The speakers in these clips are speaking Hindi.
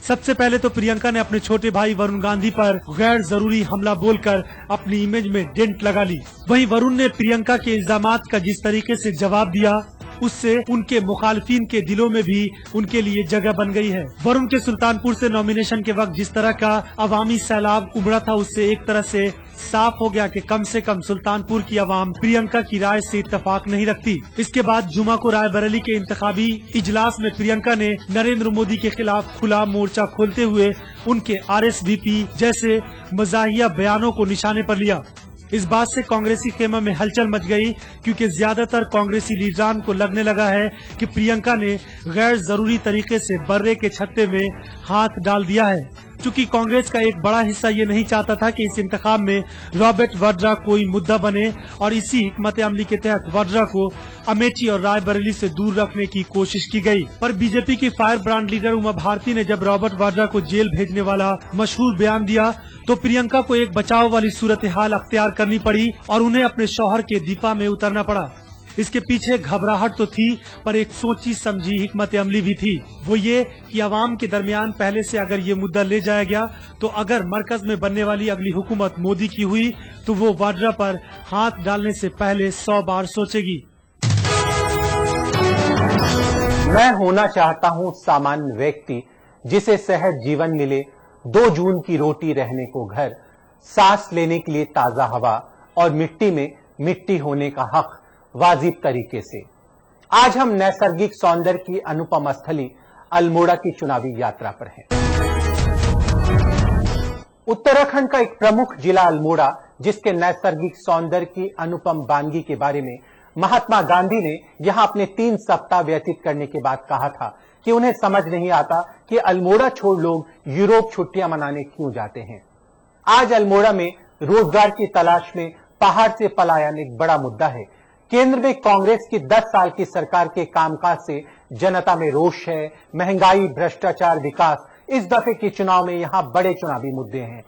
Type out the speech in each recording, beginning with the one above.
सबसे पहले तो प्रियंका ने अपने छोटे भाई वरुण गांधी पर गैर जरूरी हमला बोलकर अपनी इमेज में डेंट लगा ली। वहीं वरुण ने प्रियंका के इल्जामात का जिस तरीके से जवाब दिया, उससे उनके मुखालिफिन के दिलों में भी उनके लिए जगह बन गई है। वरुण के सुल्तानपुर से नॉमिनेशन के वक्त जिस तरह का अवामी सैलाब उमड़ा था, उससे एक तरह से साफ हो गया कि कम से कम सुल्तानपुर की आवाम प्रियंका की राय से इत्तेफाक नहीं रखती। इसके बाद जुमा को रायबरेली के इंतखाबी इजलास में प्रियंका ने नरेंद्र मोदी के खिलाफ खुला मोर्चा खोलते हुए उनके RSVP जैसे मजाहिया बयानों को निशाने पर लिया। इस बात से कांग्रेसी खेमे में हलचल मच गई, क्योंकि ज्यादातर कांग्रेसी लीडरान को लगने लगा है कि प्रियंका ने गैर जरूरी तरीके से बर्रे के छत्ते में हाथ डाल दिया है। चूँकि कांग्रेस का एक बड़ा हिस्सा ये नहीं चाहता था कि इस इंतखाब में रॉबर्ट वाड्रा कोई मुद्दा बने, और इसी हिकमत अमली के तहत वाड्रा को अमेठी और रायबरेली से दूर रखने की कोशिश की गई। पर बीजेपी की fire brand leader Uma Bharati ने जब रॉबर्ट वाड्रा को जेल भेजने वाला मशहूर बयान दिया, तो प्रियंका को एक बचाव वाली सूरत हाल अख्तियार करनी पड़ी और उन्हें अपने शौहर के दीपा में उतरना पड़ा। इसके पीछे घबराहट तो थी, पर एक सोची समझी हिकमत अमली भी थी। वो ये कि आवाम के दरमियान पहले से अगर ये मुद्दा ले जाया गया, तो अगर मरकज में बनने वाली अगली हुकूमत मोदी की हुई, तो वो वाड्रा पर हाथ डालने से पहले 100 बार सोचेगी। मैं होना चाहता हूँ सामान्य व्यक्ति, जिसे सहज जीवन मिले, 2 जून की रोटी रहने को घर, सांस लेने के लिए ताजा हवा और मिट्टी में मिट्टी होने का हक वाजिब तरीके से। आज हम नैसर्गिक सौंदर्य की अनुपम स्थली अल्मोड़ा की चुनावी यात्रा पर हैं। उत्तराखंड का एक प्रमुख जिला अल्मोड़ा, जिसके नैसर्गिक सौंदर्य की अनुपम वानगी के बारे में महात्मा गांधी ने यहां अपने 3 सप्ताह व्यतीत करने के बाद कहा था कि उन्हें समझ नहीं आता कि अल्मोड़ा छोड़ लोग यूरोप छुट्टियां मनाने क्यों जाते हैं। आज अल्मोड़ा में रोजगार की तलाश में पहाड़ से पलायन एक बड़ा मुद्दा है। केंद्र में कांग्रेस की 10 साल की सरकार के कामकाज से जनता में रोष है। महंगाई, भ्रष्टाचार, विकास, इस दफे के चुनाव में यहां बड़े चुनावी मुद्दे हैं।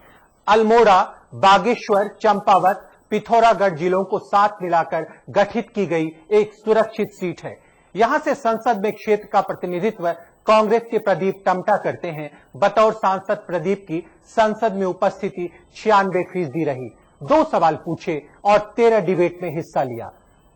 अल्मोड़ा, बागेश्वर, चंपावत, पिथौरागढ़ जिलों को साथ मिलाकर गठित की गई एक सुरक्षित सीट है। यहां से संसद में क्षेत्र का प्रतिनिधित्व कांग्रेस के प्रदीप टमटा करते हैं। बतौर सांसद प्रदीप की संसद में उपस्थिति 96% रही। 2 सवाल पूछे और 13 डिबेट में हिस्सा लिया।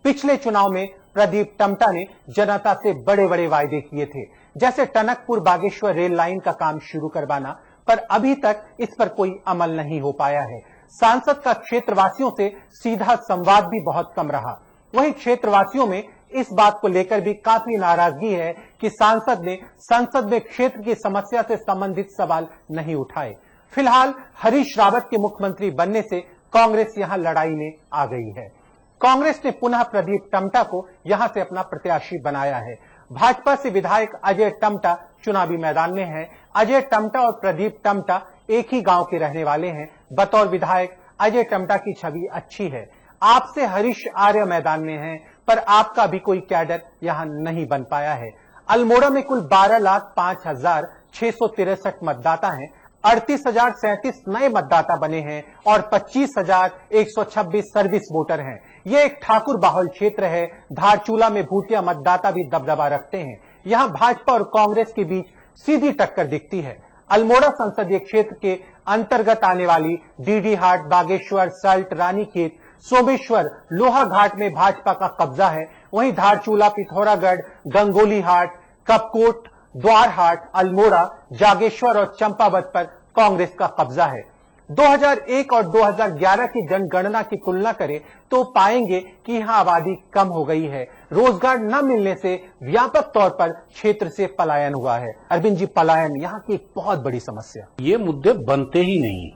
पिछले चुनाव में प्रदीप टमटा ने जनता से बड़े बड़े वायदे किए थे, जैसे टनकपुर बागेश्वर रेल लाइन का काम शुरू करवाना, पर अभी तक इस पर कोई अमल नहीं हो पाया है। सांसद का क्षेत्रवासियों से सीधा संवाद भी बहुत कम रहा। वहीं क्षेत्रवासियों में इस बात को लेकर भी काफी नाराजगी है कि सांसद ने संसद में क्षेत्र की समस्या से संबंधित सवाल नहीं उठाए। फिलहाल हरीश रावत के मुख्यमंत्री बनने से कांग्रेस यहां लड़ाई में आ गई है। कांग्रेस ने पुनः प्रदीप टमटा को यहां से अपना प्रत्याशी बनाया है। भाजपा से विधायक अजय टमटा चुनावी मैदान में है। अजय टमटा और प्रदीप टमटा एक ही गांव के रहने वाले हैं। बतौर विधायक अजय टमटा की छवि अच्छी है। आपसे हरीश आर्य मैदान में हैं, पर आपका भी कोई कैडर यहां नहीं बन पाया है। अल्मोड़ा में कुल 12,05,663 मतदाता हैं। 38,037 नए मतदाता बने हैं और 25,126 सर्विस वोटर हैं। यह एक ठाकुर बाहुल क्षेत्र है। धारचूला में भूटिया मतदाता भी दबदबा रखते हैं। यहां भाजपा और कांग्रेस के बीच सीधी टक्कर दिखती है। अल्मोड़ा संसदीय क्षेत्र के अंतर्गत आने वाली डीडी हाट, बागेश्वर, सल्ट, रानीखेत, सोमेश्वर, लोहा घाट में भाजपा का कब्जा है। वहीं धारचूला, पिथौरागढ़, गंगोली हाट, कपकोट, द्वार हाट, अल्मोड़ा, जागेश्वर और चंपावत पर कांग्रेस का कब्जा है। 2001 और 2011 की जनगणना की तुलना करें तो पाएंगे कि यहां आबादी कम हो गई है। रोजगार न मिलने से व्यापक तौर पर क्षेत्र से पलायन हुआ है। अरविंद जी, पलायन यहाँ की एक बहुत बड़ी समस्या। ये मुद्दे बनते ही नहीं।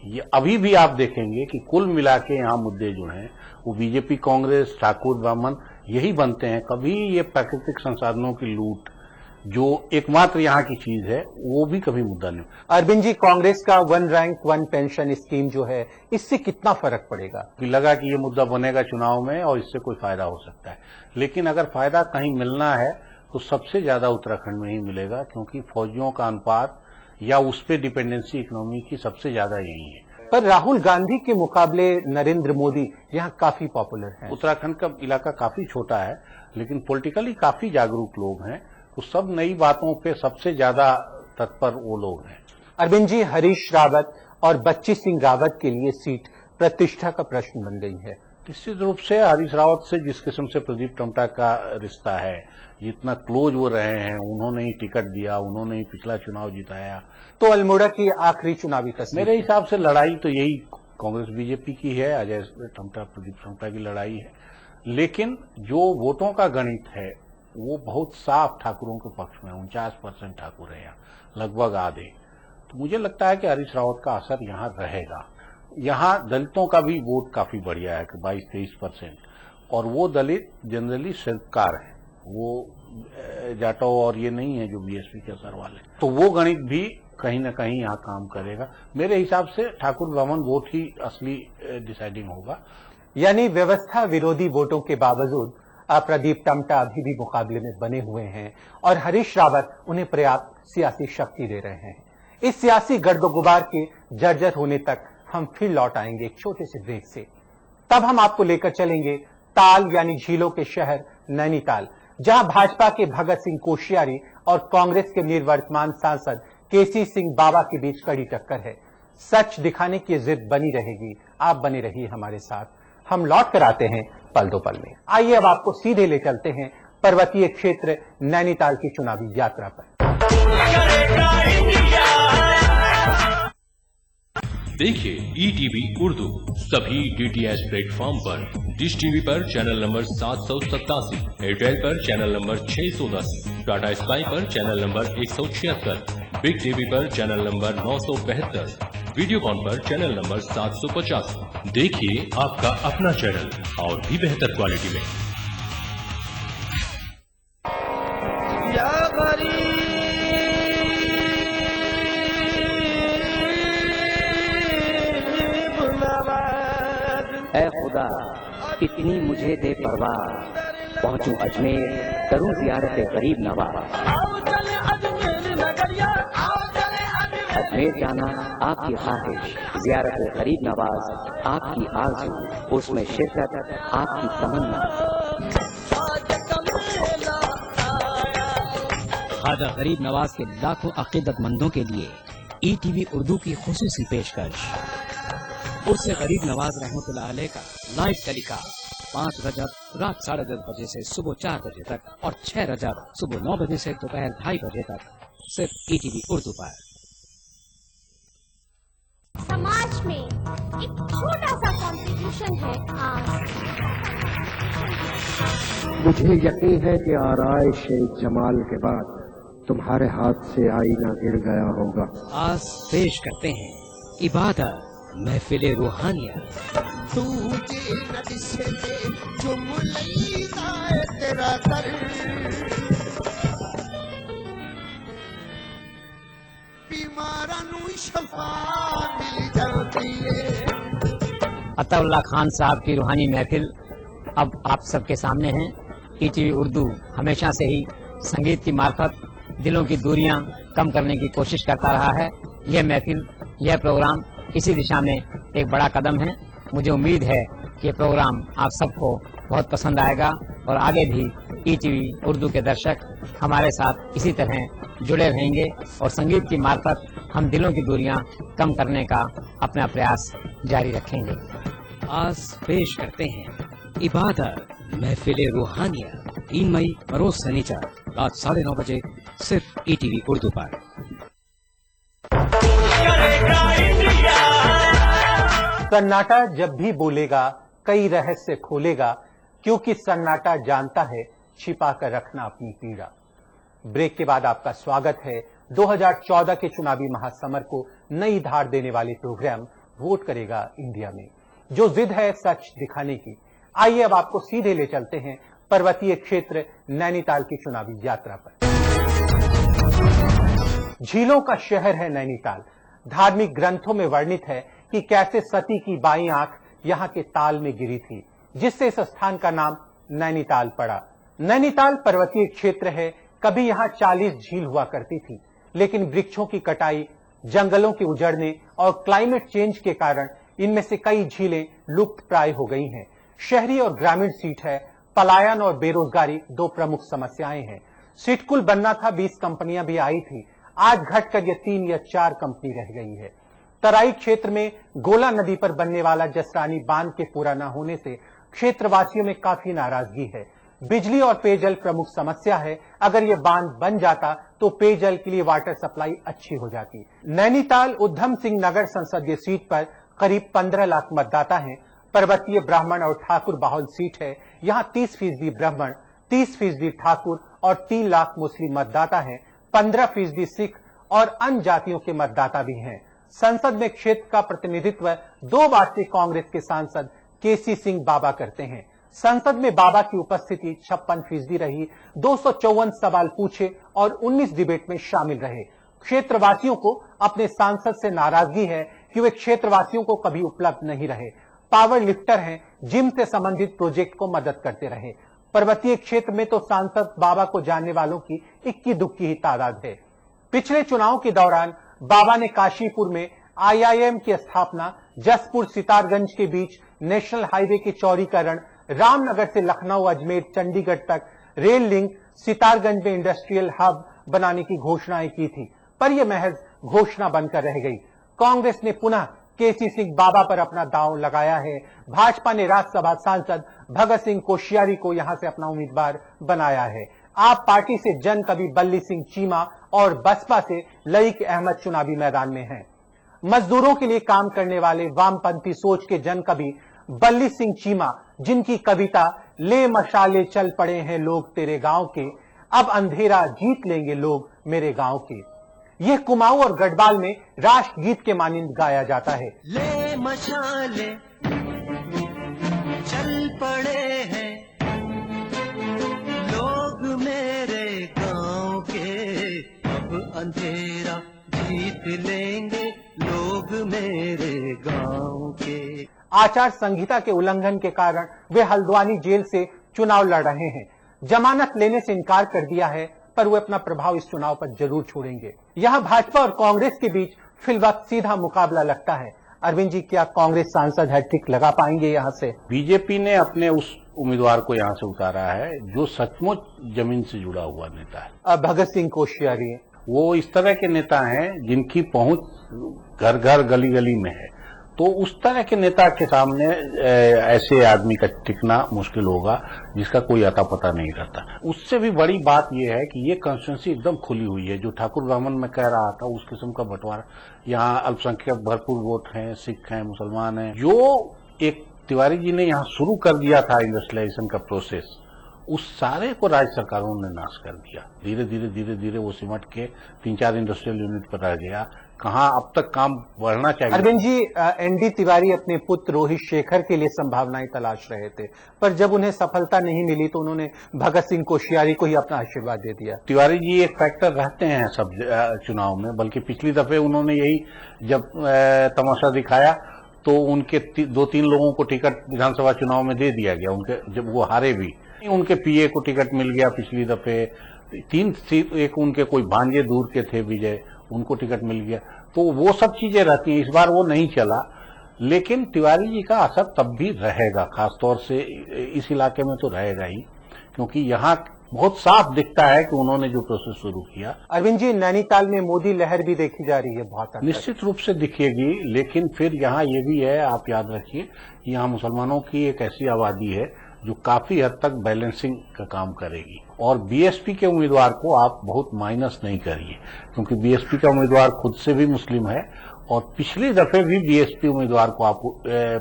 ये अभी भी आप देखेंगे कि कुल मिला के यहाँ मुद्दे जो हैं वो बीजेपी, कांग्रेस, ठाकुर ब्राह्मण यही बनते हैं। कभी ये प्राकृतिक संसाधनों की लूट जो एकमात्र यहाँ की चीज है, वो भी कभी मुद्दा नहीं। अरविंद जी, कांग्रेस का 1 रैंक 1 पेंशन स्कीम जो है, इससे कितना फर्क पड़ेगा? लगा कि ये मुद्दा बनेगा चुनाव में और इससे कोई फायदा हो सकता है, लेकिन अगर फायदा कहीं मिलना है तो सबसे ज्यादा उत्तराखंड में ही मिलेगा, क्योंकि फौजियों का अनुपात या उस पर डिपेंडेंसी इकोनॉमी की सबसे ज्यादा यही है। पर राहुल गांधी के मुकाबले नरेंद्र मोदी यहाँ काफी पॉपुलर है। उत्तराखंड का इलाका काफी छोटा है, लेकिन पॉलिटिकली काफी जागरूक लोग हैं। तो सब नई बातों पे सबसे ज्यादा तत्पर वो लोग हैं। अरविंद जी, हरीश रावत और बच्ची सिंह रावत के लिए सीट प्रतिष्ठा का प्रश्न बन गई है। निश्चित रूप से हरीश रावत से जिस किस्म से प्रदीप टमटा का रिश्ता है, जितना क्लोज वो रहे हैं, उन्होंने ही टिकट दिया, उन्होंने ही पिछला चुनाव जिताया। तो अल्मोड़ा की आखिरी चुनावी तस्वीर, मेरे हिसाब से लड़ाई तो यही कांग्रेस बीजेपी की है, अजय टमटा प्रदीप टमटा की लड़ाई है। लेकिन जो वोटों का गणित है वो बहुत साफ ठाकुरों के पक्ष में, 49% ठाकुर है यहाँ, लगभग आधे। तो मुझे लगता है कि हरीश रावत का असर यहाँ रहेगा। यहाँ दलितों का भी वोट काफी बढ़िया है, 22-23%, और वो दलित जनरली शिल्पकार है, वो जाटव और ये नहीं है जो बीएसपी के असर वाले। तो वो गणित भी कहीं ना कहीं यहाँ काम करेगा। मेरे हिसाब से ठाकुर ब्राह्मण वोट ही असली डिसाइडिंग होगा। यानी व्यवस्था विरोधी वोटों के बावजूद प्रदीप टमटा अभी भी मुकाबले में बने हुए हैं और हरीश रावत उन्हें पर्याप्त सियासी शक्ति दे रहे हैं। इस सियासी गर्दोगुबार के जर्जर होने तक हम फिर लौट आएंगे एक छोटे से ब्रेक से। तब हम आपको लेकर चलेंगे ताल यानी झीलों के शहर नैनीताल, जहां भाजपा के भगत सिंह कोश्यारी और कांग्रेस के निवर्तमान सांसद केसी सिंह बाबा के बीच कड़ी टक्कर है। सच दिखाने की जिद बनी रहेगी। आप बने रहिए हमारे साथ। हम लौट कर आते हैं पल दो पल में। आइए अब आपको सीधे ले चलते हैं पर्वतीय क्षेत्र नैनीताल की चुनावी यात्रा पर। देखिए ETV उर्दू सभी DTH प्लेटफॉर्म पर, डिश टीवी पर चैनल नंबर 787, एयरटेल पर चैनल नंबर 610, टाटा स्काई पर चैनल नंबर 176, बिग टीवी पर चैनल नंबर 972, वीडियोकॉन पर चैनल नंबर 750। देखिए आपका अपना चैनल और भी बेहतर क्वालिटी में। ऐ खुदा इतनी मुझे दे परवाह, पहुंचूं अजमेर करूं ज़ियारत गरीब नवाज। अजमेर जाना आपकी ख्वाहिश, ज़ियारत गरीब नवाज आपकी आरज़ू, उसमें शिरकत आपकी तमन्ना। ख्वाजा गरीब नवाज के लाखों अकीदतमंदों के लिए ETV उर्दू की खुसूसी पेशकश। उससे गरीब नवाज रहमतुल्लाह अलैह का लाइव टेलीकास्ट 5 रजब रात 10:30 बजे से सुबह 4 बजे तक और 6 रजब सुबह 9 बजे से दोपहर 2:30 बजे तक, सिर्फ ETV उर्दू पर। समाज में एक छोटा सा कॉन्ट्रिब्यूशन है आज। मुझे यकीन है कि आराइश जमाल के बाद तुम्हारे हाथ से आईना गिर गया होगा। आज पेश करते हैं इबादत महफिल रूहानियत। अताउल्लाह खान साहब की रूहानी महफिल अब आप सबके सामने है। ETV उर्दू हमेशा से ही संगीत की मार्फत दिलों की दूरियां कम करने की कोशिश करता रहा है। यह महफिल, यह प्रोग्राम इसी दिशा में एक बड़ा कदम है। मुझे उम्मीद है कि ये प्रोग्राम आप सबको बहुत पसंद आएगा और आगे भी ETV उर्दू के दर्शक हमारे साथ इसी तरह जुड़े रहेंगे और संगीत की मार्फत हम दिलों की दूरियां कम करने का अपना प्रयास जारी रखेंगे। आज पेश करते हैं इबादत महफिल रूहानियत, 3 मई रोज शनिचर रात 9:30 बजे, सिर्फ ETV उर्दू पर। सन्नाटा जब भी बोलेगा कई रहस्य खोलेगा, क्योंकि सन्नाटा जानता है छिपा कर रखना अपनी पीड़ा। ब्रेक के बाद आपका स्वागत है 2014 के चुनावी महासमर को नई धार देने वाले प्रोग्राम वोट करेगा इंडिया में, जो जिद है सच दिखाने की। आइए अब आपको सीधे ले चलते हैं पर्वतीय क्षेत्र नैनीताल की चुनावी यात्रा पर। झीलों का शहर है नैनीताल। धार्मिक ग्रंथों में वर्णित है कि कैसे सती की बाईं आंख यहाँ के ताल में गिरी थी, जिससे इस स्थान का नाम नैनीताल पड़ा। नैनीताल पर्वतीय क्षेत्र है। कभी यहाँ 40 झील हुआ करती थी, लेकिन वृक्षों की कटाई, जंगलों के उजड़ने और क्लाइमेट चेंज के कारण इनमें से कई झीलें लुप्त प्राय हो गई हैं। शहरी और ग्रामीण सीट है। पलायन और बेरोजगारी 2 प्रमुख समस्याएं हैं। सिटकुल बनना था, 20 कंपनियां भी आई थी। आज घटकर यह 3 या 4 कंपनी रह गई है। तराई क्षेत्र में गोला नदी पर बनने वाला जसरानी बांध के पूरा न होने से क्षेत्रवासियों में काफी नाराजगी है। बिजली और पेयजल प्रमुख समस्या है। अगर यह बांध बन जाता तो पेयजल के लिए वाटर सप्लाई अच्छी हो जाती। नैनीताल उधम सिंह नगर संसदीय सीट पर करीब 15 लाख मतदाता हैं। पर्वतीय ब्राह्मण और ठाकुर बाहुल सीट है। यहां 30% ब्राह्मण, 30% ठाकुर और 3 लाख मुस्लिम मतदाता हैं। 15% सिख और अन्य जातियों के मतदाता भी हैं। संसद में क्षेत्र का प्रतिनिधित्व 2 बार से कांग्रेस के सांसद केसी सिंह बाबा करते हैं। संसद में बाबा की उपस्थिति 56% रही। 254 सवाल पूछे और 19 डिबेट में शामिल रहे। क्षेत्रवासियों को अपने सांसद से नाराजगी है कि वे क्षेत्रवासियों को कभी उपलब्ध नहीं रहे। पावर लिफ्टर हैं, जिम से संबंधित प्रोजेक्ट को मदद करते रहे। पर्वतीय क्षेत्र में तो सांसद बाबा को जानने वालों की इक्की दुक्की ही तादाद है। पिछले चुनाव के दौरान बाबा ने काशीपुर में IIM की स्थापना, जसपुर सितारगंज के बीच नेशनल हाईवे के चौड़ीकरण, रामनगर से लखनऊ, अजमेर, चंडीगढ़ तक रेल लिंक, सितारगंज में इंडस्ट्रियल हब बनाने की घोषणाएं की थी, पर यह महज घोषणा बनकर रह गई। कांग्रेस ने पुनः केसी सिंह बाबा पर अपना दांव लगाया है। भाजपा ने राज्यसभा सांसद भगत सिंह कोश्यारी को यहां से अपना उम्मीदवार बनाया है। आप पार्टी से जन कवि बल्ली सिंह चीमा और बसपा से लईक अहमद चुनावी मैदान में हैं। मजदूरों के लिए काम करने वाले वामपंथी सोच के जन कवि बल्ली सिंह चीमा, जिनकी कविता ले मशाले चल पड़े हैं लोग तेरे गांव के, अब अंधेरा जीत लेंगे लोग मेरे गांव के, यह कुमाऊं और गढ़वाल में राष्ट्रगीत के मानिंद गाया जाता है। ले मशाले चल पड़े हैं लोग मेरे गांव के, अब अंधेरा जीत लेंगे लोग मेरे गांव के। आचार संहिता के उल्लंघन के कारण वे हल्द्वानी जेल से चुनाव लड़ रहे हैं। जमानत लेने से इनकार कर दिया है, पर वे अपना प्रभाव इस चुनाव पर जरूर छोड़ेंगे। यहां भाजपा और कांग्रेस के बीच फिलवक्त सीधा मुकाबला लगता है। अरविंद जी, क्या कांग्रेस सांसद हैट्रिक लगा पाएंगे यहां से? बीजेपी ने अपने उस उम्मीदवार को यहां से उतारा है जो सचमुच जमीन से जुड़ा हुआ नेता है। भगत सिंह कोश्यारी, वो इस तरह के नेता हैं जिनकी पहुंच घर घर गली गली में है। तो उस तरह के नेता के सामने ऐसे आदमी का टिकना मुश्किल होगा जिसका कोई अता पता नहीं रहता। उससे भी बड़ी बात यह है कि ये कॉन्स्टिट्यूंसी एकदम खुली हुई है। जो ठाकुर ब्राह्मण में कह रहा था उस किस्म का बंटवारा, यहाँ अल्पसंख्यक भरपूर वोट हैं, सिख हैं, मुसलमान हैं। जो एक तिवारी जी ने यहाँ शुरू कर दिया था इंडस्ट्रियलाइजेशन का प्रोसेस, उस सारे को राज्य सरकारों ने नाश कर दिया। धीरे धीरे वो सिमट के 3-4 इंडस्ट्रियल यूनिट पर रह गया। कहाँ अब तक काम बढ़ना चाहिए। अरविंद जी, ND तिवारी अपने पुत्र रोहित शेखर के लिए संभावनाएं तलाश रहे थे, पर जब उन्हें सफलता नहीं मिली तो उन्होंने भगत सिंह कोश्यारी को ही अपना आशीर्वाद दे दिया। तिवारी जी एक फैक्टर रहते हैं सब चुनाव में, बल्कि पिछली दफे उन्होंने यही जब तमाशा दिखाया तो उनके 2-3 लोगों को टिकट विधानसभा चुनाव में दे दिया गया। उनके जब वो हारे भी, उनके PA को टिकट मिल गया पिछली दफे। 3 सीट, एक उनके कोई भांजे दूर के थे विजय, उनको टिकट मिल गया। तो वो सब चीजें रहती हैं। इस बार वो नहीं चला, लेकिन तिवारी जी का असर तब भी रहेगा, खासतौर से इस इलाके में तो रहेगा ही, क्योंकि यहाँ बहुत साफ दिखता है कि उन्होंने जो प्रोसेस शुरू किया। अरविंद जी, नैनीताल में मोदी लहर भी देखी जा रही है बहुत। निश्चित रूप से दिखेगी, लेकिन फिर यहाँ ये भी है, आप याद रखिए, यहाँ मुसलमानों की एक ऐसी आबादी है जो काफी हद तक बैलेंसिंग का काम करेगी। और BSP के उम्मीदवार को आप बहुत माइनस नहीं करिए, क्योंकि BSP का उम्मीदवार खुद से भी मुस्लिम है। और पिछली दफे भी BSP उम्मीदवार को आप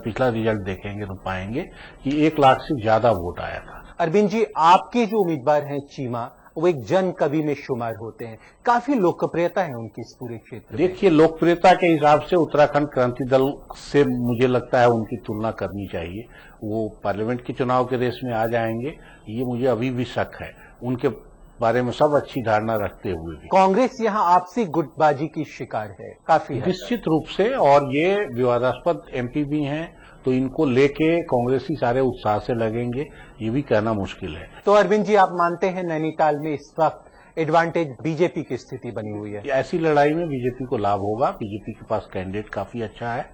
पिछला रिजल्ट देखेंगे तो पाएंगे कि 1 लाख से ज्यादा वोट आया था। अरविंद जी, आपके जो उम्मीदवार हैं चीमा, वो एक जन कवि में शुमार होते हैं, काफी लोकप्रियता है उनकी इस पूरे क्षेत्र में। देखिए, लोकप्रियता के हिसाब से उत्तराखंड क्रांति दल से मुझे लगता है उनकी तुलना करनी चाहिए। वो पार्लियामेंट के चुनाव के रेस में आ जाएंगे, ये मुझे अभी भी शक है। उनके बारे में सब अच्छी धारणा रखते हुए भी कांग्रेस यहाँ आपसी गुटबाजी की शिकार है काफी निश्चित रूप से, और ये विवादास्पद MP भी हैं, तो इनको लेके कांग्रेसी सारे उत्साह से लगेंगे, ये भी कहना मुश्किल है। तो अरविंद जी, आप मानते हैं नैनीताल में इस वक्त एडवांटेज बीजेपी की स्थिति बनी हुई है? ऐसी लड़ाई में बीजेपी को लाभ होगा। बीजेपी के पास कैंडिडेट काफी अच्छा है,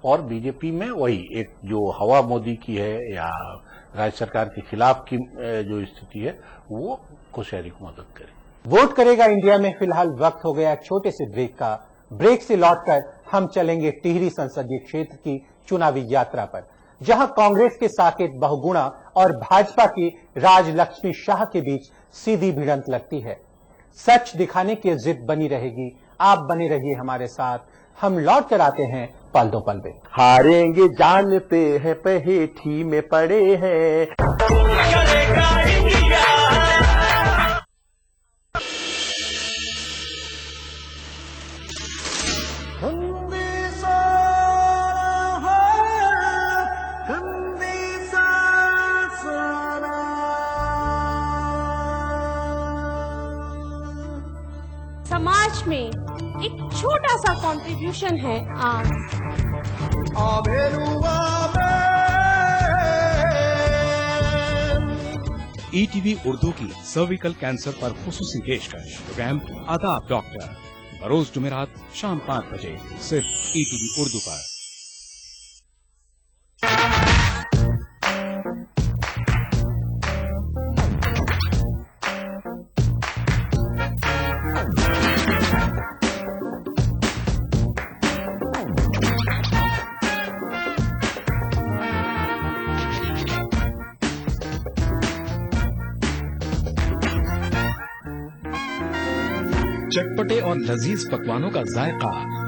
और बीजेपी में वही एक जो हवा मोदी की है या राज्य सरकार के खिलाफ की जो स्थिति है, वो कोश्यारी को मदद करे। वोट करेगा इंडिया में फिलहाल वक्त हो गया एक छोटे से ब्रेक का। ब्रेक से लौटकर हम चलेंगे टिहरी संसदीय क्षेत्र की चुनावी यात्रा पर, जहां कांग्रेस के साकेत बहुगुणा और भाजपा की राजलक्ष्मी शाह के बीच सीधी भिड़ंत लगती है। सच दिखाने की जिद बनी रहेगी। आप बने रहिए हमारे साथ, हम लौट कर आते हैं पल दो पल में। हारेंगे जानते हैं, पहेठी में पड़े हैं। समाज में एक छोटा सा कंट्रीब्यूशन है आज। ईटीवी उर्दू की सर्विकल कैंसर पर खुसूसी पेशकश प्रोग्राम आदाब डॉक्टर, बरोज जुमेरात शाम 5 बजे सिर्फ ईटीवी उर्दू पर। चटपटे और लजीज पकवानों का जायका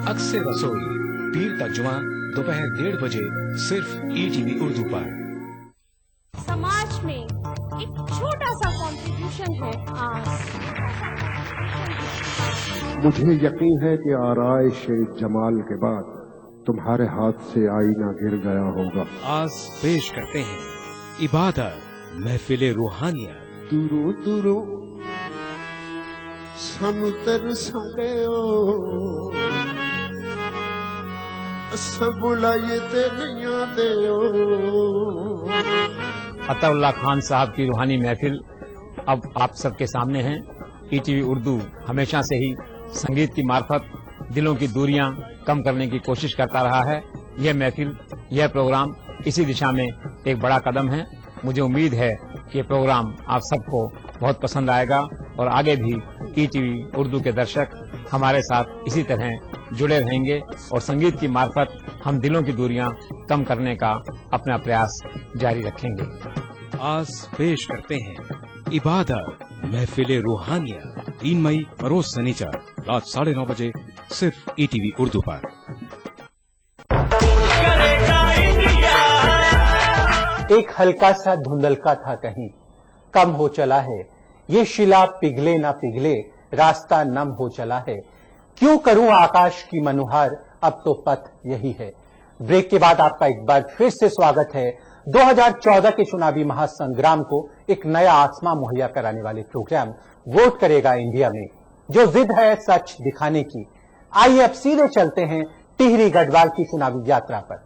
अक्सर रसोई, पीर का जुमा दोपहर 1:30 बजे सिर्फ ईटीवी उर्दू पर। समाज में एक छोटा सा कंट्रीब्यूशन है आज। मुझे यकीन है कि आराइश जमाल के बाद तुम्हारे हाथ से आईना गिर गया होगा। आज पेश करते हैं इबादत महफिल रूहानियत। तुरो तुरो सानू तरसा गयो, असां बुलाइए ते नहीं आते हो। अताउल्लाह खान साहब की रूहानी महफिल अब आप सबके सामने है। ईटीवी उर्दू हमेशा से ही संगीत की मार्फत दिलों की दूरियां कम करने की कोशिश करता रहा है। यह महफिल, यह प्रोग्राम इसी दिशा में एक बड़ा कदम है। मुझे उम्मीद है कि ये प्रोग्राम आप सबको बहुत पसंद आएगा और आगे भी ईटीवी उर्दू के दर्शक हमारे साथ इसी तरह जुड़े रहेंगे और संगीत की मार्फत हम दिलों की दूरियां कम करने का अपना प्रयास जारी रखेंगे। आज पेश करते हैं इबादत महफिल रूहानियत, 3 मई बरोज शनिचर रात 9:30 बजे सिर्फ ईटीवी उर्दू पर। एक हल्का सा धुंधलका था कहीं, कम हो चला है ये शिला, पिघले ना पिघले रास्ता नम हो चला है। क्यों करूं आकाश की मनुहार, अब तो पथ यही है। ब्रेक के बाद आपका एक बार फिर से स्वागत है 2014 के चुनावी महासंग्राम को एक नया आसमां मुहैया कराने वाले प्रोग्राम वोट करेगा इंडिया में, जो जिद है सच दिखाने की। आइए अब सीधे चलते हैं टिहरी गढ़वाल की चुनावी यात्रा पर।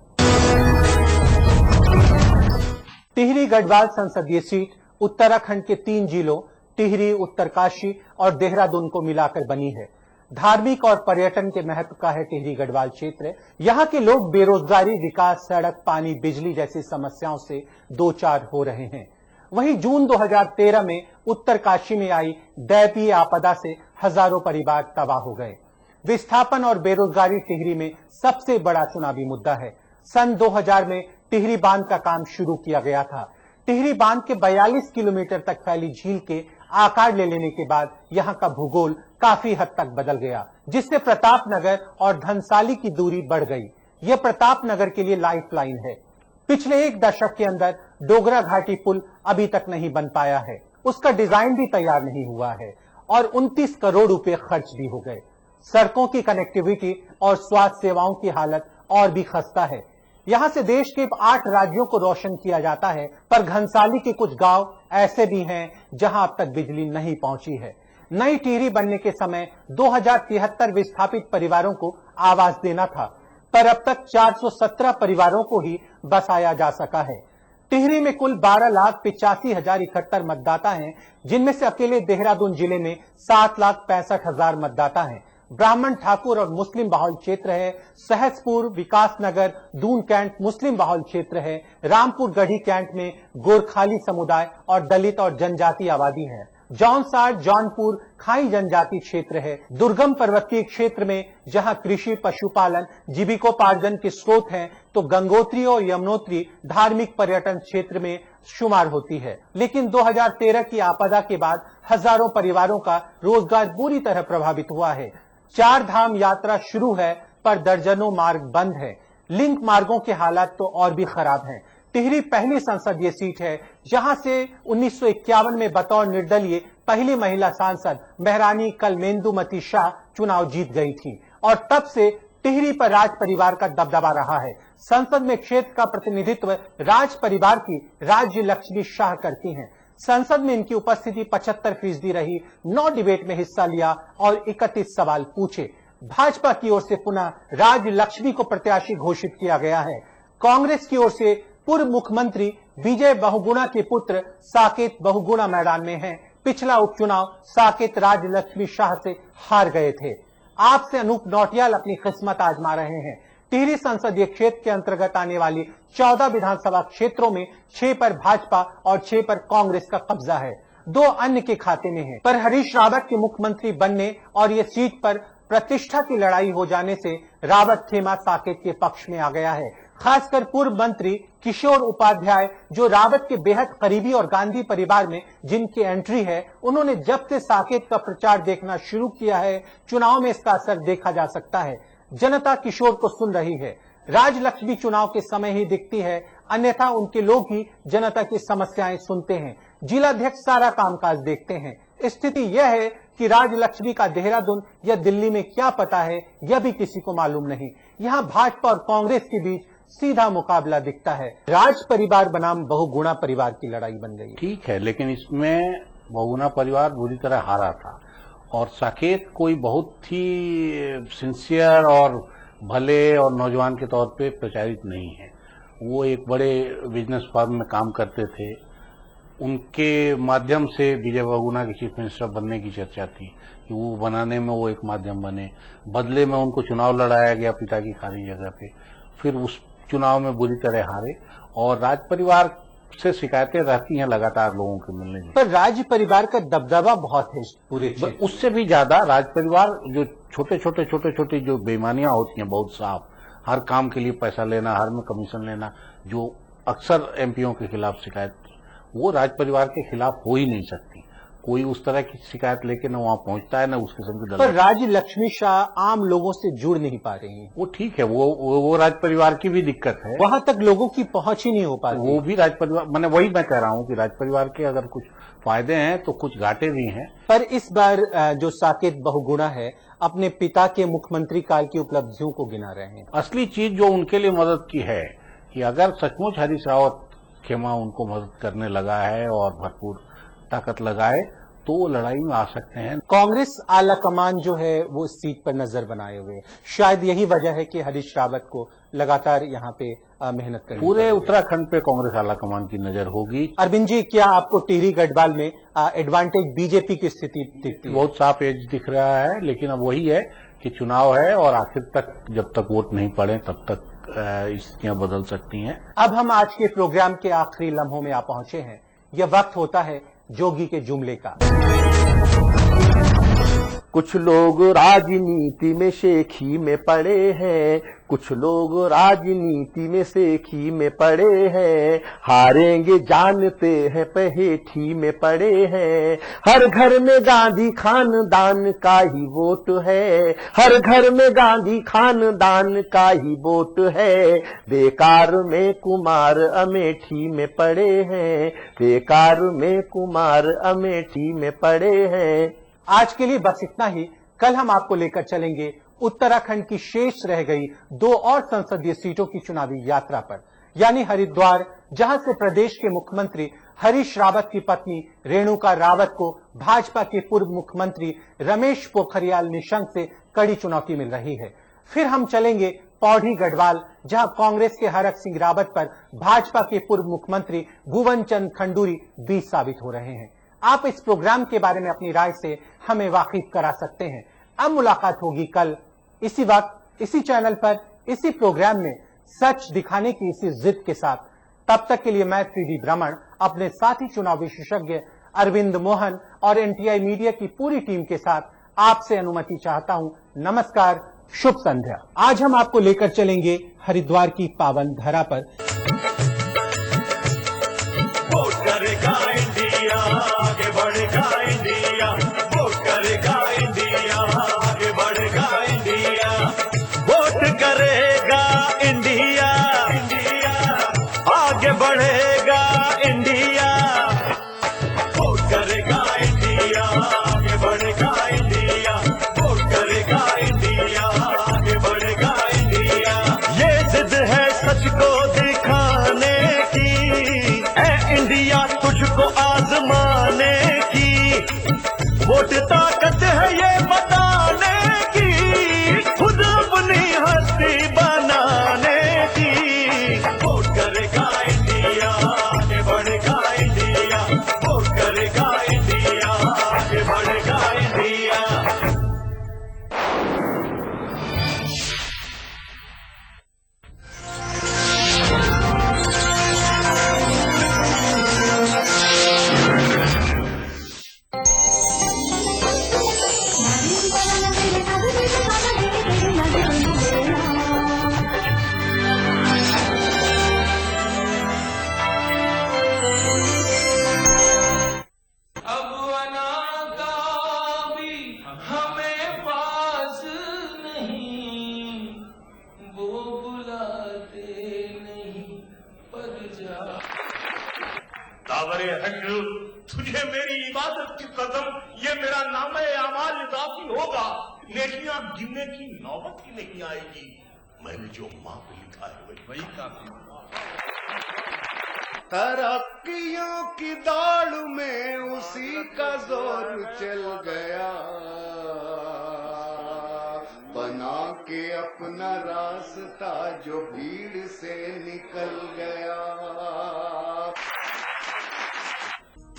टिहरी गढ़वाल संसदीय सीट उत्तराखंड के 3 जिलों टिहरी, उत्तरकाशी और देहरादून को मिलाकर बनी है। धार्मिक और पर्यटन के महत्व का है टिहरी गढ़वाल क्षेत्र। यहाँ के लोग बेरोजगारी, विकास, सड़क, पानी, बिजली जैसी समस्याओं से दो चार हो रहे हैं। वहीं जून 2013 में उत्तरकाशी में आई दैवीय आपदा से हजारों परिवार तबाह हो गए। विस्थापन और बेरोजगारी टिहरी में सबसे बड़ा चुनावी मुद्दा है। सन 2000 में टिहरी बांध का काम शुरू किया गया था। टिहरी बांध के 42 किलोमीटर तक फैली झील के आकार ले लेने के बाद यहाँ का भूगोल काफी हद तक बदल गया, जिससे प्रतापनगर और धनसाली की दूरी बढ़ गई। यह प्रतापनगर के लिए लाइफलाइन है। पिछले 1 दशक के अंदर डोगरा घाटी पुल अभी तक नहीं बन पाया है, उसका डिजाइन भी तैयार नहीं हुआ है और 29 करोड़ रुपए खर्च भी हो गए। सड़कों की कनेक्टिविटी और स्वास्थ्य सेवाओं की हालत और भी खस्ता है। यहाँ से देश के 8 राज्यों को रोशन किया जाता है, पर घनसाली के कुछ गांव ऐसे भी हैं जहां अब तक बिजली नहीं पहुंची है। नई टिहरी बनने के समय 2073 विस्थापित परिवारों को आवास देना था, पर अब तक 417 परिवारों को ही बसाया जा सका है। टिहरी में कुल 12,85,071 मतदाता हैं, जिनमें से अकेले देहरादून जिले में 7,65,000 मतदाता हैं। ब्राह्मण, ठाकुर और मुस्लिम बाहुल क्षेत्र है। सहसपुर, विकासनगर, दून कैंट मुस्लिम बाहुल क्षेत्र है। रामपुर गढ़ी कैंट में गोरखाली समुदाय और दलित और जनजाति आबादी है। जौनसार जौनपुर खाई जनजाति क्षेत्र है, दुर्गम पर्वतीय क्षेत्र में जहां कृषि पशुपालन जीविकोपार्जन के स्रोत हैं, तो गंगोत्री और यमुनोत्री धार्मिक पर्यटन क्षेत्र में शुमार होती है। लेकिन 2013 की आपदा के बाद हजारों परिवारों का रोजगार बुरी तरह प्रभावित हुआ है। 4 धाम यात्रा शुरू है पर दर्जनों मार्ग बंद है। लिंक मार्गों के हालात तो और भी खराब हैं। टिहरी पहली संसदीय सीट है जहां से 1951 में बतौर निर्दलीय पहली महिला सांसद महरानी कलमेंदुमती शाह चुनाव जीत गई थी और तब से टिहरी पर राज परिवार का दबदबा रहा है। संसद में क्षेत्र का प्रतिनिधित्व राज परिवार की राज्य लक्ष्मी शाह करती हैं। संसद में इनकी उपस्थिति 75% रही। 9 डिबेट में हिस्सा लिया और 31 सवाल पूछे। भाजपा की ओर से पुनः राज लक्ष्मी को प्रत्याशी घोषित किया गया है। कांग्रेस की ओर से पूर्व मुख्यमंत्री विजय बहुगुणा के पुत्र साकेत बहुगुणा मैदान में हैं। पिछला उपचुनाव साकेत राज लक्ष्मी शाह से हार गए थे। आपसे अनूप नौटियाल अपनी किस्मत आजमा रहे हैं। टिहरी संसदीय क्षेत्र के अंतर्गत आने वाली 14 विधानसभा क्षेत्रों में 6 पर भाजपा और 6 पर कांग्रेस का कब्जा है। 2 अन्य के खाते में है। पर हरीश रावत के मुख्यमंत्री बनने और ये सीट पर प्रतिष्ठा की लड़ाई हो जाने से रावत खेमा साकेत के पक्ष में आ गया है। खासकर पूर्व मंत्री किशोर उपाध्याय जो रावत के बेहद करीबी और गांधी परिवार में जिनकी एंट्री है, उन्होंने जब से साकेत का प्रचार देखना शुरू किया है, चुनाव में इसका असर देखा जा सकता है। जनता किशोर को सुन रही है। राजलक्ष्मी चुनाव के समय ही दिखती है, अन्यथा उनके लोग ही जनता की समस्याएं सुनते हैं। जिलाध्यक्ष सारा कामकाज देखते हैं। स्थिति यह है कि राजलक्ष्मी का देहरादून या दिल्ली में क्या पता है, यह भी किसी को मालूम नहीं। यहाँ भाजपा और कांग्रेस के बीच सीधा मुकाबला दिखता है। राज परिवार बनाम बहुगुणा परिवार की लड़ाई बन गई। ठीक है, लेकिन इसमें बहुगुणा परिवार बुरी तरह हारा था और साकेत कोई बहुत ही सिंसियर और भले और नौजवान के तौर पे प्रचारित नहीं है। वो एक बड़े बिजनेस फर्म में काम करते थे। उनके माध्यम से विजय बहुगुणा के चीफ मिनिस्टर बनने की चर्चा थी कि वो बनाने में वो एक माध्यम बने। बदले में उनको चुनाव लड़ाया गया पिता की खाली जगह पे, फिर उस चुनाव में बुरी तरह हारे और राज परिवार से शिकायतें रहती हैं लगातार लोगों के मिलने में। पर राज परिवार का दबदबा बहुत है पूरे क्षेत्र। उससे भी ज्यादा राज परिवार जो छोटे जो बेईमानियां होती हैं बहुत साफ, हर काम के लिए पैसा लेना, हर में कमीशन लेना, जो अक्सर एमपीओ के खिलाफ शिकायत, वो राज परिवार के खिलाफ हो ही नहीं सकती। कोई उस तरह की शिकायत लेके न वहां पहुंचता है न उस किस्म की। पर राज लक्ष्मी शाह आम लोगों से जुड़ नहीं पा रही हैं। वो ठीक है, वो राज परिवार की भी दिक्कत है। वहां तक लोगों की पहुंच ही नहीं हो पाती। वो भी राज परिवार, मैंने वही मैं कह रहा हूँ कि राज परिवार के अगर कुछ फायदे हैं तो कुछ घाटे भी हैं। पर इस बार जो साकेत बहुगुणा है अपने पिता के मुख्यमंत्री काल की उपलब्धियों को गिना रहे हैं। असली चीज जो उनके लिए मदद की है कि अगर सचमुच हरीश रावत खेमा उनको मदद करने लगा है और भरपूर ताकत लगाए तो वो लड़ाई में आ सकते हैं। कांग्रेस आला कमान जो है वो इस सीट पर नजर बनाए हुए है। शायद यही वजह है कि हरीश रावत को लगातार यहाँ पे मेहनत करनी पूरे उत्तराखंड पे कांग्रेस आला कमान की नजर होगी। अरविंद जी, क्या आपको टिहरी गढ़वाल में एडवांटेज बीजेपी की स्थिति दिखती है? बहुत साफ एज दिख रहा है, लेकिन अब वही है कि चुनाव है और आखिर तक जब तक वोट नहीं पड़े तब तक स्थितियां बदल सकती हैं। अब हम आज के प्रोग्राम के आखिरी लम्हों में आ पहुंचे हैं। यह वक्त होता है जोगी के जुमले का। कुछ लोग राजनीति में शेखी में पड़े हैं, कुछ लोग राजनीति में शेखी में पड़े हैं, हारेंगे जानते हैं पहेठी में पड़े हैं। हर घर में गांधी खानदान का ही वोट है, हर घर में गांधी खानदान का ही वोट है। बेकार में कुमार अमेठी में पड़े हैं, बेकार में कुमार अमेठी में पड़े हैं। आज के लिए बस इतना ही। कल हम आपको लेकर चलेंगे उत्तराखंड की शेष रह गई 2 और संसदीय सीटों की चुनावी यात्रा पर, यानी हरिद्वार, जहां से प्रदेश के मुख्यमंत्री हरीश रावत की पत्नी रेणुका रावत को भाजपा के पूर्व मुख्यमंत्री रमेश पोखरियाल निशंक से कड़ी चुनौती मिल रही है। फिर हम चलेंगे पौड़ी गढ़वाल, जहां कांग्रेस के हरक सिंह रावत पर भाजपा के पूर्व मुख्यमंत्री भुवन चंद खंडूरी बीच साबित हो रहे हैं। आप इस प्रोग्राम के बारे में अपनी राय से हमें वाकिफ करा सकते हैं। अब मुलाकात होगी कल इसी वक्त, इसी चैनल पर, इसी प्रोग्राम में, सच दिखाने की इसी जिद के साथ। तब तक के लिए मैं 3D भ्रमण अपने साथी चुनाव विशेषज्ञ अरविंद मोहन और एनटीआई मीडिया की पूरी टीम के साथ आपसे अनुमति चाहता हूं। नमस्कार, शुभ संध्या। आज हम आपको लेकर चलेंगे हरिद्वार की पावन धरा पर। वोट करेगा इंडिया, आगे बढ़ेगा इंडिया। वोट करेगा इंडिया, आगे बढ़ेगा इंडिया। वोट करेगा इंडिया, इंडिया आगे बढ़ेगा इंडिया। वोट करेगा इंडिया, आगे बढ़ेगा इंडिया। वोट करेगा इंडिया, आगे बढ़ेगा इंडिया। ये जिद है सच को दिखाने की, इंडिया तुझको आजमाने की। वोट ताकत है ये बताने की, खुद अपनी हस्ती बनाने की। वोट करेगा इंडिया, आगे बढ़ेगा इंडिया। वोट करेगा इंडिया, आगे बढ़ेगा इंडिया। तुझे मेरी इबादत की कसम, ये मेरा नामे अमाल काफी होगा। नेकियां गिनने की नौबत ही नहीं आएगी। मैंने जो माँ पे लिखा है वही काफी। तरक्कियों की दौड़ में उसी का जोर चल गया, बना के अपना रास्ता जो भीड़ से निकल गया।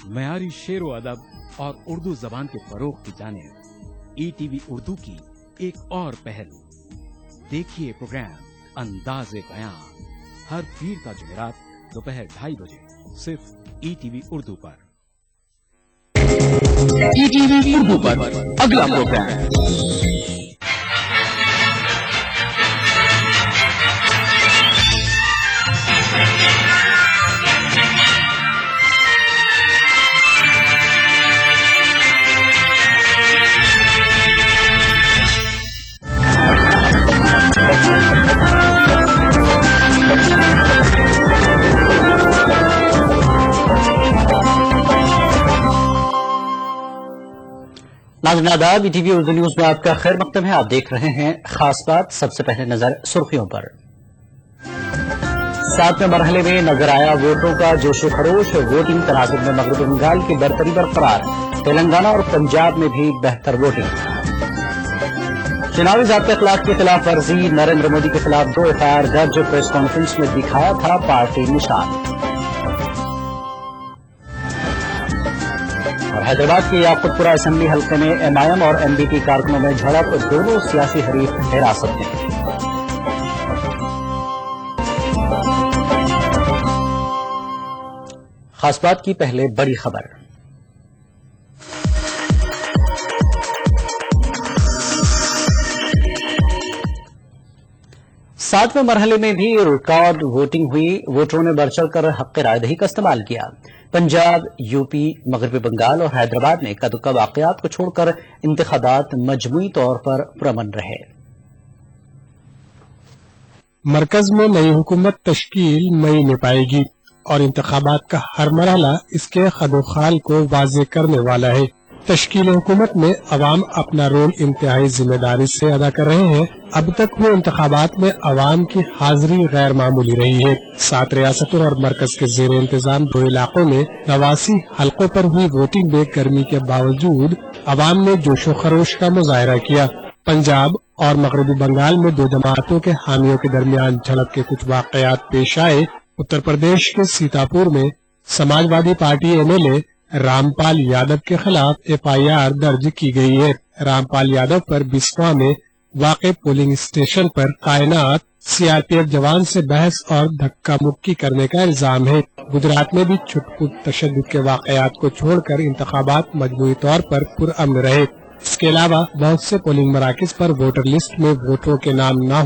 मयारी शेर व अदब और उर्दू जबान के फरोग की जानिब ईटीवी उर्दू की एक और पहल। देखिए प्रोग्राम अंदाज़े बयां हर पीर का जुमेरात दोपहर 2:30 बजे सिर्फ ईटीवी उर्दू पर। ईटीवी उर्दू पर अगला प्रोग्राम नाज़रीन आदाब, ईटीवी उर्दू न्यूज में आपका खैर मकदम है। आप देख रहे हैं खास बात। सबसे पहले नजर सुर्खियों पर। 7वें मरहले में नजर आया वोटों का जोशो खरोश। वोटिंग तनाजुर में मगरबी बंगाल की बरतरी बरकरार। तेलंगाना और पंजाब में भी बेहतर वोटिंग। चुनावी ज़ाब्ते अखलाक की खिलाफ वर्जी। नरेंद्र मोदी के खिलाफ 2 एफआईआर दर्ज। प्रेस कॉन्फ्रेंस में दिखाया था पार्टी निशान। और हैदराबाद के याकुतपुरा असेंबली हल्के में एमआईएम और एमबीपी कारकुनों में झड़प। दोनों सियासी हरीफ हिरासत में। खास बात की पहले बड़ी खबर। सातवें मरहले में भी रिकॉर्ड वोटिंग हुई। वोटरों ने बढ़ चढ़कर हक रायदही का इस्तेमाल किया। पंजाब, यूपी, मगरबी बंगाल और हैदराबाद में कद वाकयात को छोड़कर इंतखाबात मजमूई तौर पर पुरअमन रहे। मरकज में नई हुकूमत तश्कील मई में पाएगी और इंतखाबात का हर मरहला इसके खदोखाल को वाजे करने वाला है। तश्कील हुकूमत में अवाम अपना रोल इंतहाई जिम्मेदारी से अदा कर रहे हैं। अब तक हुए इंतखाबात में अवाम की हाजिरी गैर मामूली रही है। 7 रियासतों और मरकज के जेर इंतजाम 2 इलाकों में 89 हल्कों पर हुई वोटिंग में गर्मी के बावजूद अवाम ने जोशो खरोश का मुजाहरा किया। पंजाब और मगरबी बंगाल में 2 जमातों के हामियों के दरमियान झड़प के कुछ वाकयात पेश आए। उत्तर प्रदेश के सीतापुर में समाजवादी पार्टी एमएलए रामपाल यादव के खिलाफ एफआईआर दर्ज की गई है। रामपाल यादव पर बिस्वा में वाक़े पोलिंग स्टेशन पर तैनात सीआरपीएफ जवान से बहस और धक्का मुक्की करने का इल्जाम है। गुजरात में भी छुटपुट तशद्दुद के वाकयात को छोड़कर इंतखाबात मजमूई तौर पर पुरअमन रहे। इसके अलावा बहुत से पोलिंग मराकज पर वोटर लिस्ट में वोटरों के नाम न